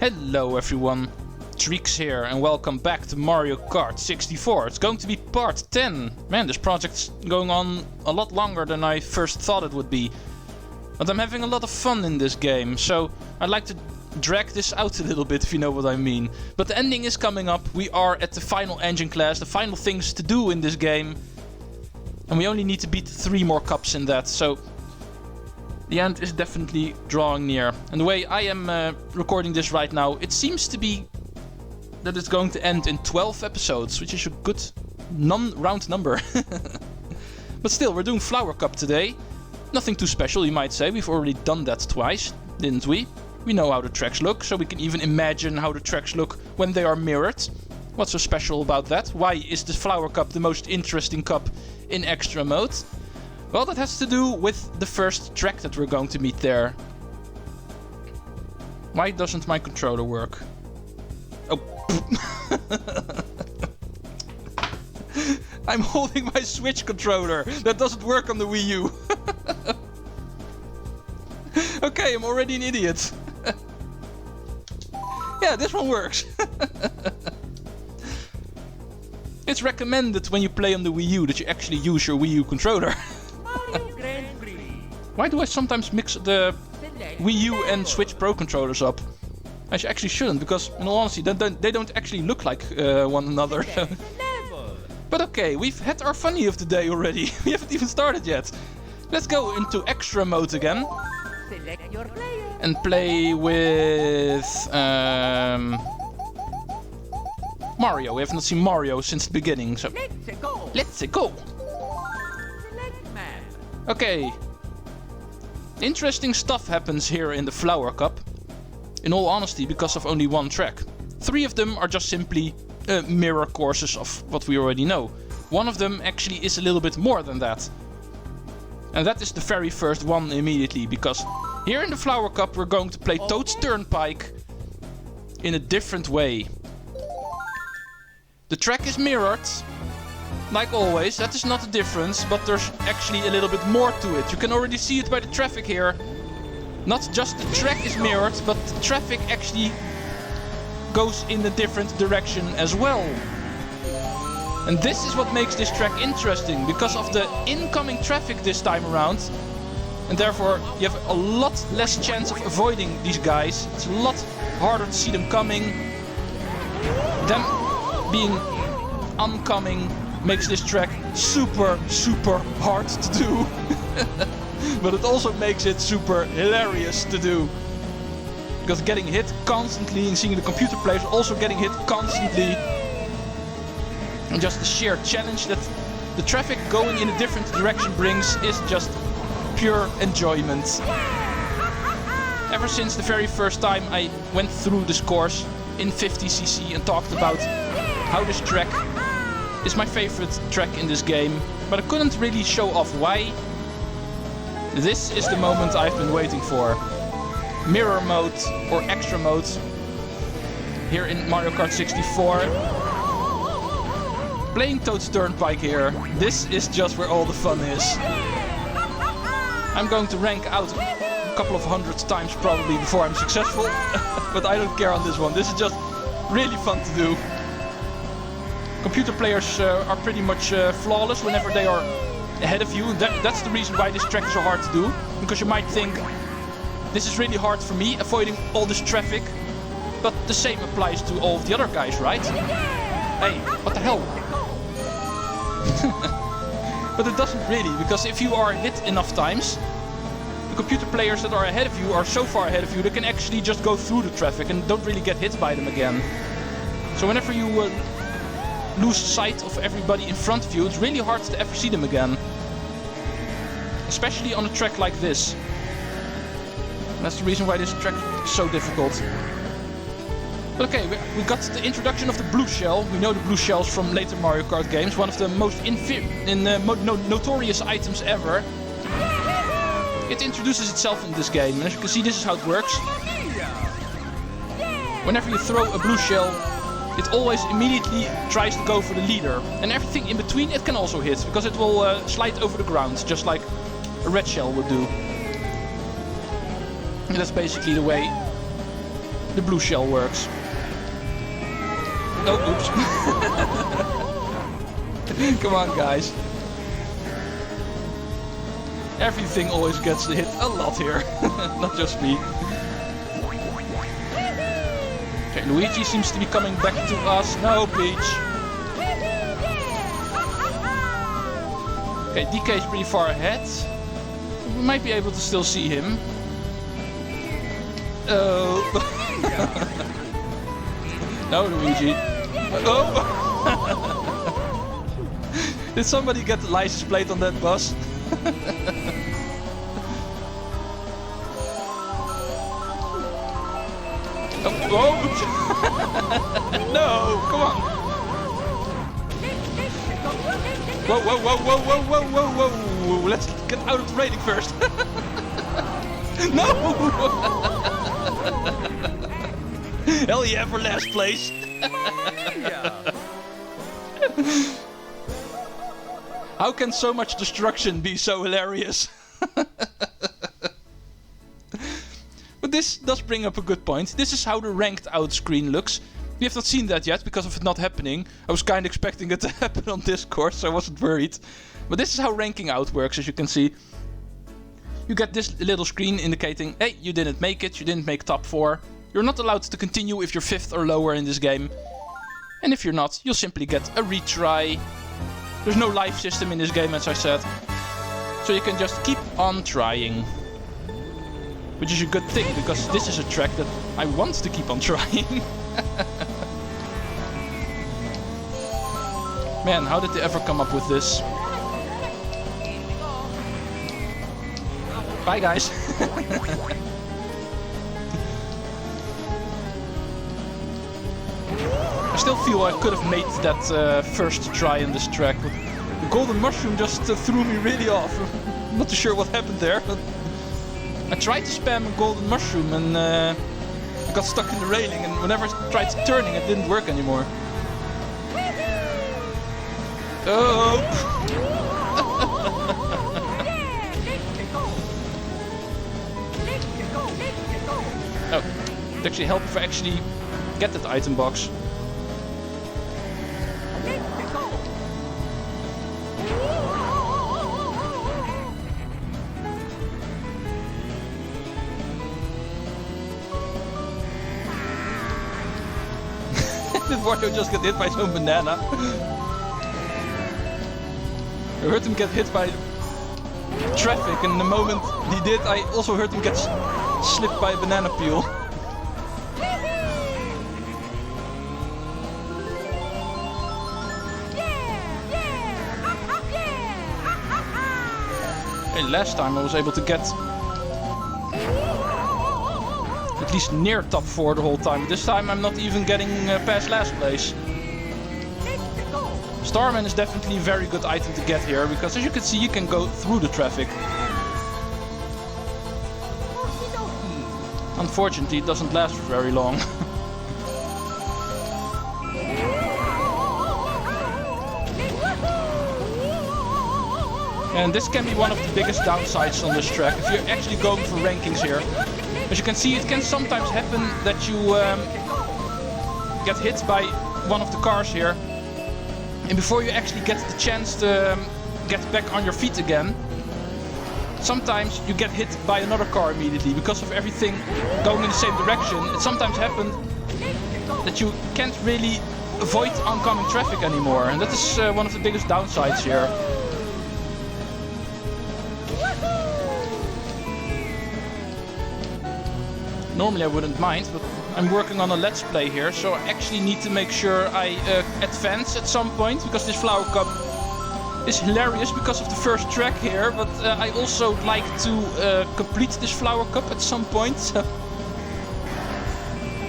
Hello everyone, Treecks here and welcome back to Mario Kart 64. It's going to be part 10. Man, this project's going on a lot longer than I first thought it would be. But I'm having a lot of fun in this game, so I'd like to drag this out a little bit, if you know what I mean. But the ending is coming up. We are at the final engine class, the final things to do in this game. And we only need to beat 3 more cups in that, so the end is definitely drawing near. And the way I am recording this right now, it seems to be that it's going to end in 12 episodes, which is a good non-round number. But still, we're doing Flower Cup today. Nothing too special, you might say. We've already done that twice, didn't we? We know how the tracks look, so we can even imagine how the tracks look when they are mirrored. What's so special about that? Why is the Flower Cup the most interesting cup in extra mode? Well, that has to do with the first track that we're going to meet there. Why doesn't my controller work? Oh. I'm holding my Switch controller. That doesn't work on the Wii U. Okay, I'm already an idiot. Yeah, this one works. It's recommended when you play on the Wii U that you actually use your Wii U controller. Why do I sometimes mix the Wii U and Switch Pro controllers up? I actually shouldn't, because in all honesty, they don't actually look like one another. But okay, we've had our funny of the day already. We haven't even started yet. Let's go into extra mode again. And play with Mario. We have not seen Mario since the beginning, so let's go. Okay. Interesting stuff happens here in the Flower Cup. In all honesty, because of only one track. 3 of them are just simply mirror courses of what we already know. One of them actually is a little bit more than that. And that is the very first one immediately, because here in the Flower Cup we're going to play Toad's Turnpike in a different way. The track is mirrored, like always. That is not a difference, but there's actually a little bit more to it. You can already see it by the traffic here. Not just the track is mirrored, but the traffic actually goes in a different direction as well. And this is what makes this track interesting, because of the incoming traffic this time around. And therefore you have a lot less chance of avoiding these guys. It's a lot harder to see them coming. Them being oncoming makes this track super hard to do. But it also makes it super hilarious to do. Because getting hit constantly and seeing the computer players also getting hit constantly. And just the sheer challenge that the traffic going in a different direction brings is just pure enjoyment. Ever since the very first time I went through this course in 50cc and talked about how this track is my favorite track in this game, but I couldn't really show off why. This is the moment I've been waiting for. Mirror mode or extra mode here in Mario Kart 64. Playing Toad's Turnpike here. This is just where all the fun is. I'm going to rank out a couple of 100 times probably before I'm successful. But I don't care on this one. This is just really fun to do. Computer players are pretty much flawless whenever they are ahead of you. That's the reason why this track is so hard to do. Because you might think, this is really hard for me, avoiding all this traffic. But the same applies to all of the other guys, right? Hey, what the hell? But it doesn't really, because if you are hit enough times, the computer players that are ahead of you are so far ahead of you, they can actually just go through the traffic and don't really get hit by them again. So whenever you lose sight of everybody in front of you, it's really hard to ever see them again. Especially on a track like this. And that's the reason why this track is so difficult. But okay, we got the introduction of the blue shell. We know the blue shells from later Mario Kart games. One of the most notorious items ever. It introduces itself in this game. And as you can see, this is how it works. Whenever you throw a blue shell, it always immediately tries to go for the leader. And everything in between it can also hit, because it will slide over the ground, just like a red shell would do. And that's basically the way the blue shell works. Oh, oops. Come on, guys. Everything always gets hit a lot here, not just me. Okay, Luigi seems to be coming back to us. No, Peach. Okay, DK is pretty far ahead. We might be able to still see him. Oh. No, Luigi. Oh. Did somebody get the license plate on that bus? Oh. No, come on. Whoa, whoa, whoa, whoa, whoa, whoa, whoa, whoa. Let's get out of the rating first. No! Hell yeah, for last place. How can so much destruction be so hilarious? But this does bring up a good point. This is how the ranked out screen looks. We have not seen that yet because of it not happening. I was kind of expecting it to happen on Discord, so I wasn't worried. But this is how ranking out works, as you can see. You get this little screen indicating, hey, you didn't make it, you didn't make top 4. You're not allowed to continue if you're 5th or lower in this game. And if you're not, you'll simply get a retry. There's no life system in this game, as I said. So you can just keep on trying. Which is a good thing, because this is a track that I want to keep on trying. Man, how did they ever come up with this? Bye, guys. I still feel I could have made that first try in this track, but the golden mushroom just threw me really off. I'm not too sure what happened there, but I tried to spam a golden mushroom and I got stuck in the railing, and whenever I tried turning it didn't work anymore. Oh! Oh, it'd actually help if I actually get that item box. Did Wario just get hit by some banana? I heard him get hit by traffic, and the moment he did, I also heard him get slipped by a banana peel. Hey, last time I was able to get at least near top 4 the whole time. This time I'm not even getting past last place. Starman is definitely a very good item to get here, because as you can see, you can go through the traffic. Unfortunately, it doesn't last for very long. And this can be one of the biggest downsides on this track, if you're actually going for rankings here. As you can see, it can sometimes happen that you get hit by one of the cars here, and before you actually get the chance to get back on your feet again, sometimes you get hit by another car immediately because of everything going in the same direction. It sometimes happens that you can't really avoid oncoming traffic anymore, and that is one of the biggest downsides here. Normally I wouldn't mind, but I'm working on a let's play here, so I actually need to make sure I advance at some point, because this flower cup is hilarious because of the first track here, but I also like to complete this flower cup at some point. So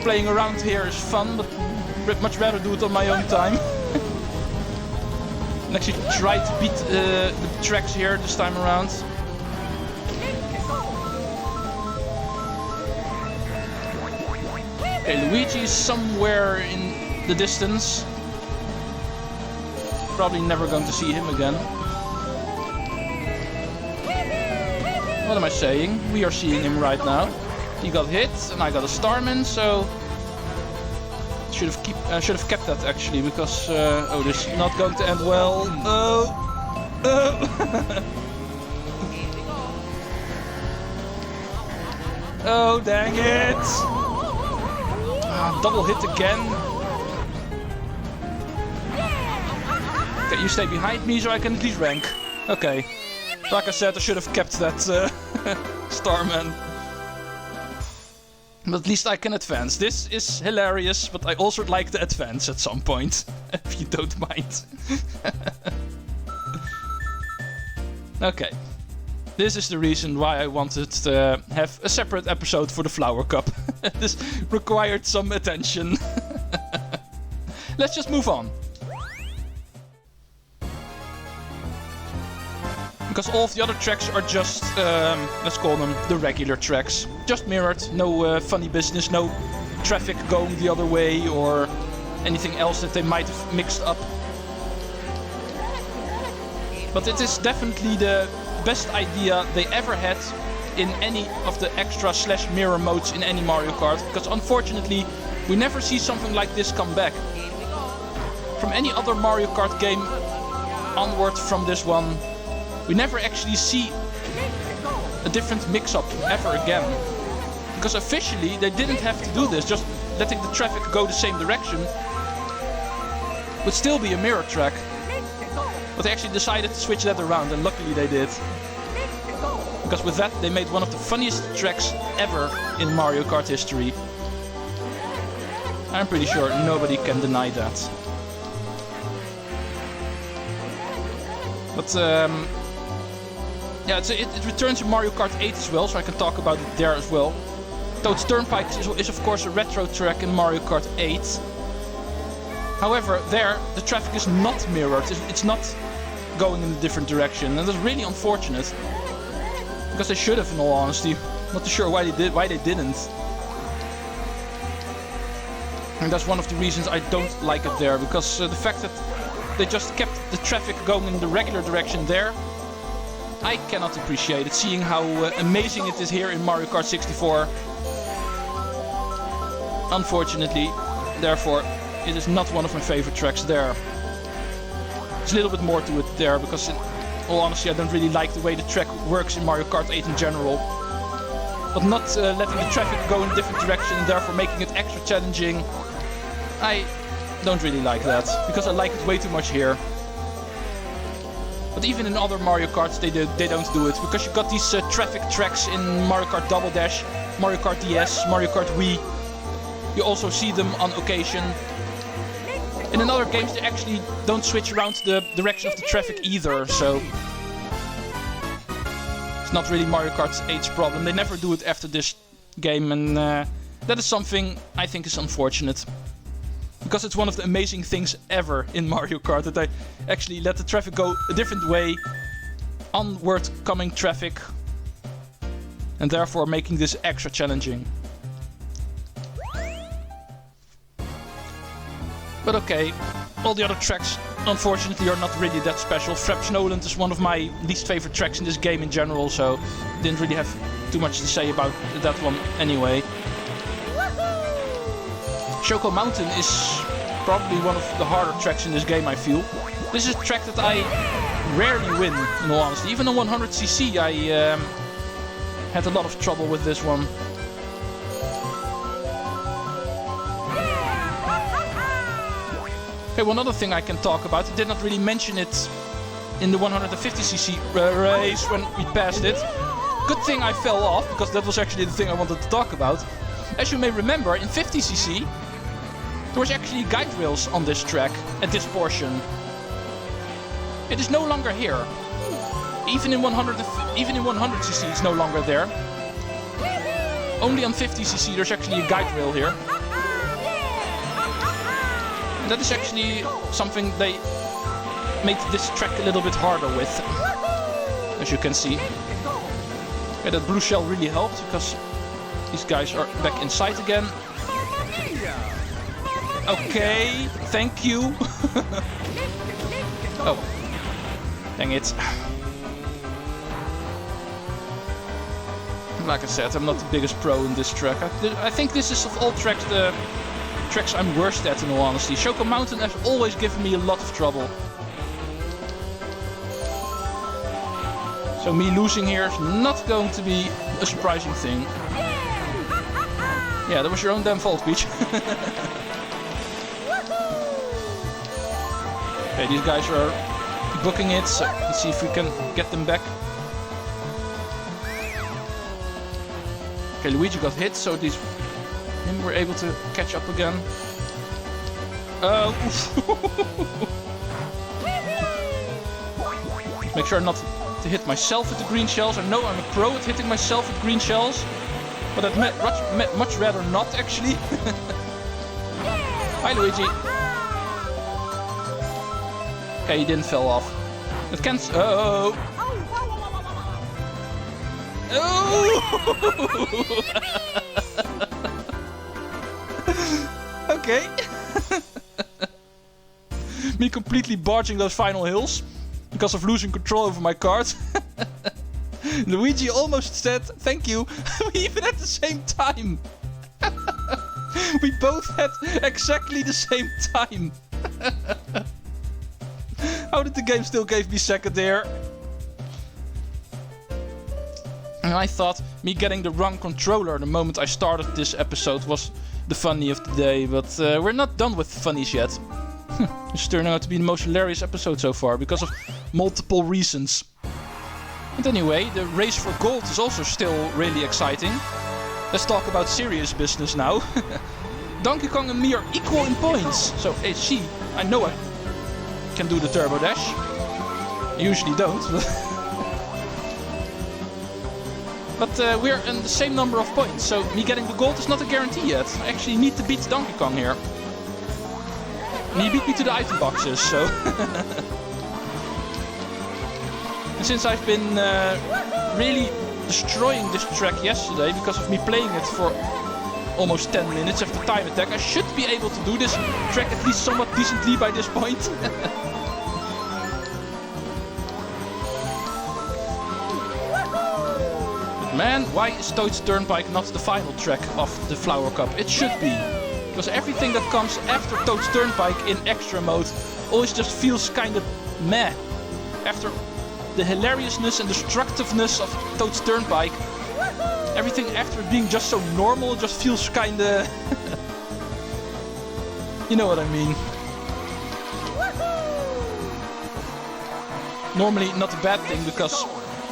playing around here is fun, but I'd much rather do it on my own time. And actually try to beat the tracks here this time around. Okay, Luigi is somewhere in the distance. Probably never going to see him again. What am I saying? We are seeing him right now. He got hit, and I got a Starman, so should have kept that actually, because oh, this is not going to end well. Oh, dang it! Double hit again. Okay, you stay behind me so I can at least rank. Okay. Like I said, I should have kept that Starman. But at least I can advance. This is hilarious, but I also like to advance at some point. If you don't mind. Okay. This is the reason why I wanted to have a separate episode for the Flower Cup. This required some attention. Let's just move on. Because all of the other tracks are just, let's call them the regular tracks. Just mirrored, no funny business, no traffic going the other way or anything else that they might have mixed up. But it is definitely the best idea they ever had in any of the extra / mirror modes in any Mario Kart, because unfortunately we never see something like this come back. From any other Mario Kart game onward from this one, we never actually see a different mix-up ever again. Because officially they didn't have to do this, just letting the traffic go the same direction would still be a mirror track. But they actually decided to switch that around, and luckily they did. Because with that they made one of the funniest tracks ever in Mario Kart history. I'm pretty sure nobody can deny that. But yeah, it returns to Mario Kart 8 as well, so I can talk about it there as well. Toad's Turnpike is of course a retro track in Mario Kart 8. However, there the traffic is not mirrored, it's not going in a different direction, and that's really unfortunate. Because they should have, in all honesty. Not too sure why they didn't. And that's one of the reasons I don't like it there, because the fact that they just kept the traffic going in the regular direction there, I cannot appreciate it, seeing how amazing it is here in Mario Kart 64. Unfortunately, therefore, it is not one of my favorite tracks there. There's a little bit more to it there, because in all honesty I don't really like the way the track works in Mario Kart 8 in general. But not letting the traffic go in a different direction and therefore making it extra challenging, I don't really like that, because I like it way too much here. But even in other Mario Karts they don't do it, because you've got these traffic tracks in Mario Kart Double Dash, Mario Kart DS, Mario Kart Wii. You also see them on occasion. In other games they actually don't switch around the direction of the traffic either, so it's not really Mario Kart 8's problem. They never do it after this game, and that is something I think is unfortunate. Because it's one of the amazing things ever in Mario Kart, that they actually let the traffic go a different way, onward coming traffic, and therefore making this extra challenging. But okay, all the other tracks unfortunately are not really that special. Frappe Snowland is one of my least favorite tracks in this game in general, so didn't really have too much to say about that one anyway. Choco Mountain is probably one of the harder tracks in this game, I feel. This is a track that I rarely win, in all honesty. Even on 100cc I had a lot of trouble with this one. Okay, one other thing I can talk about, I did not really mention it in the 150cc race when we passed it. Good thing I fell off, because that was actually the thing I wanted to talk about. As you may remember, in 50cc there was actually guide rails on this track at this portion. It is no longer here. Even in 100cc it's no longer there. Only on 50cc there's actually a guide rail here. And that is actually something they made this track a little bit harder with, as you can see. Yeah, that blue shell really helped, because these guys are back inside again. Okay, thank you. Oh, dang it. Like I said, I'm not the biggest pro in this track. I think this is of all tracks the tracks I'm worst at, in all honesty. Choco Mountain has always given me a lot of trouble. So me losing here is not going to be a surprising thing. Yeah, that was your own damn fault, Peach. Okay, these guys are booking it, so let's see if we can get them back. Okay, Luigi got hit, so him were able to catch up again. Make sure not to hit myself with the green shells. I know I'm a pro at hitting myself with green shells, but I'd much rather not, actually. Hi, Luigi. Okay, he didn't fall off. It can't. Oh! Okay. Me completely barging those final hills because of losing control over my kart. Luigi almost said thank you. Even at the same time. We both had exactly the same time. How did the game still give me second there? And I thought me getting the wrong controller the moment I started this episode was the funny of the day, but we're not done with funnies yet. It's turning out to be the most hilarious episode so far because of multiple reasons. But anyway, the race for gold is also still really exciting. Let's talk about serious business now. Donkey Kong and me are equal in points. So HC, I know I can do the turbo dash. I usually don't. But we're in the same number of points, so me getting the gold is not a guarantee yet. I actually need to beat Donkey Kong here. And he beat me to the item boxes, so... And since I've been really destroying this track yesterday because of me playing it for almost 10 minutes after time attack, I should be able to do this track at least somewhat decently by this point. Man, why is Toad's Turnpike not the final track of the Flower Cup? It should be. Because everything that comes after Toad's Turnpike in extra mode always just feels kind of meh. After the hilariousness and destructiveness of Toad's Turnpike, everything after being just so normal just feels kind of... You know what I mean. Normally not a bad thing because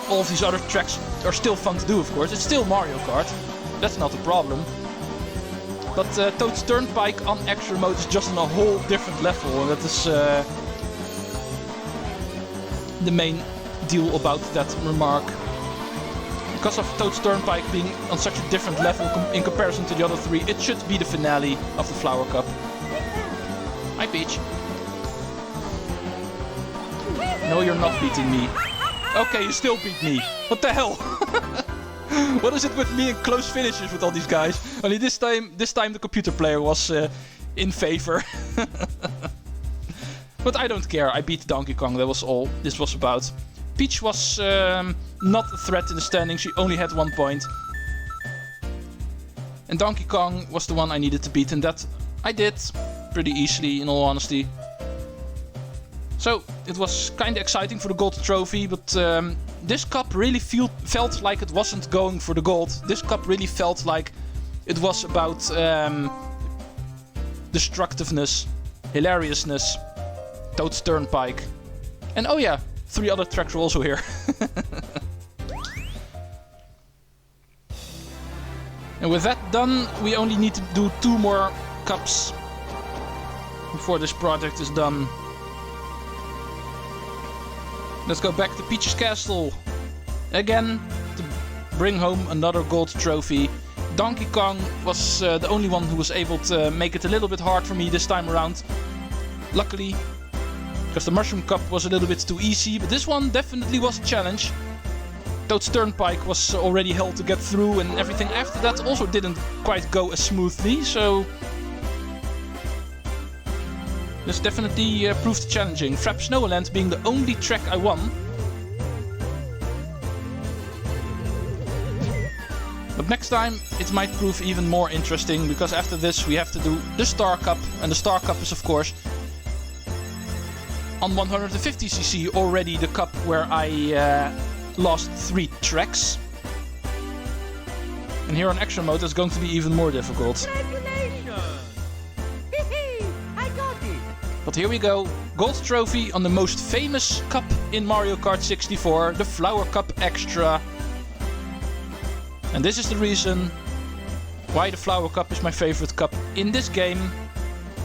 all of these other tracks are still fun to do, of course. It's still Mario Kart. That's not a problem. But Toad's Turnpike on extra mode is just on a whole different level. And that is the main deal about that remark. Because of Toad's Turnpike being on such a different level in comparison to the other three, it should be the finale of the Flower Cup. Hi, Peach. No, you're not beating me. Okay, you still beat me. What the hell? What is it with me and close finishes with all these guys? Only this time the computer player was in favor. But I don't care. I beat Donkey Kong. That was all this was about. Peach was not a threat in the standing. She only had 1 point. And Donkey Kong was the one I needed to beat, and that I did pretty easily, in all honesty. So, it was kind of exciting for the gold trophy, but this cup really felt like it wasn't going for the gold. This cup really felt like it was about destructiveness, hilariousness, Toad's Turnpike. And oh yeah, 3 other tracks were also here. And with that done, we only need to do 2 more cups before this project is done. Let's go back to Peach's Castle again to bring home another gold trophy. Donkey Kong was the only one who was able to make it a little bit hard for me this time around. Luckily, because the Mushroom Cup was a little bit too easy, but this one definitely was a challenge. Toad's Turnpike was already hell to get through, and everything after that also didn't quite go as smoothly, so... This definitely proved challenging. Frappe Snowland being the only track I won. But next time it might prove even more interesting, because after this we have to do the Star Cup, and the Star Cup is of course on 150cc already the cup where I lost 3 tracks. And here on Extra Mode it's going to be even more difficult. Congratulations! I got it! But here we go, gold trophy on the most famous cup in Mario Kart 64, the Flower Cup Extra. And this is the reason why the Flower Cup is my favorite cup in this game.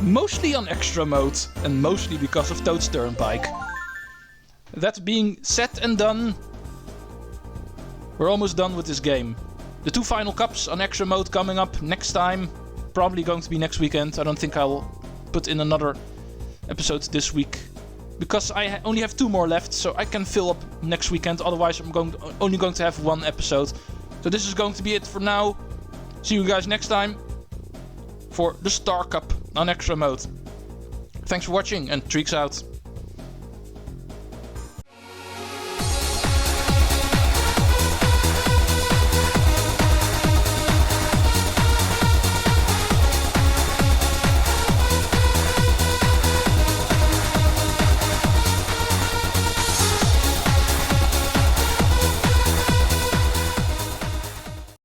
Mostly on Extra Mode, and mostly because of Toad's Turnpike. That being said and done, we're almost done with this game. The 2 final cups on Extra Mode coming up next time. Probably going to be next weekend. I don't think I'll put in another episode this week, because I only have 2 more left, so I can fill up next weekend. Otherwise I'm only going to have 1 episode. So this is going to be it for now. See you guys next time for the Star Cup on Extra Mode. Thanks for watching, and Treecks out.